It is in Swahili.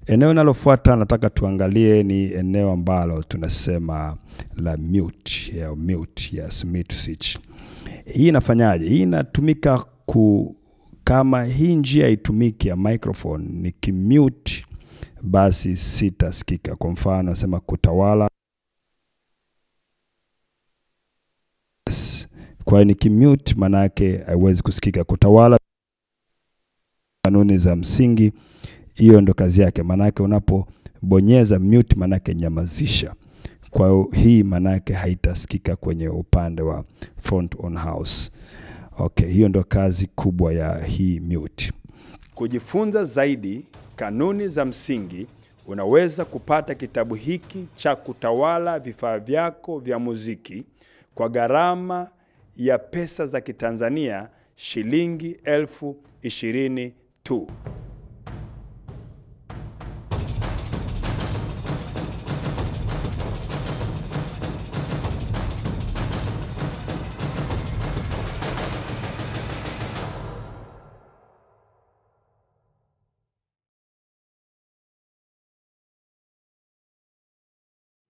Eneo linalofuata nataka tuangalie ni eneo ambalo tunasema la mute, yes, mute switch. Hii inafanyaje? Hii inatumika kama hii njia itumiki ya microphone ni kimute, basi sitasikika. Kwa mfano nasema kutawala, kwa hiyo ni kimute manake haiwezi kusikika. Kutawala kanuni za msingi, hiyo ndo kazi yake. Manake unapobonyeza mute manake nyamazisha. Kwa hiyo hii manake haitasikika kwenye upande wa front on house. Okay, hiyo ndo kazi kubwa ya hii mute. Kujifunza zaidi kanuni za msingi, unaweza kupata kitabu hiki cha kutawala vifaa vyako vya muziki kwa gharama ya pesa za Kitanzania shilingi 20,000 tu.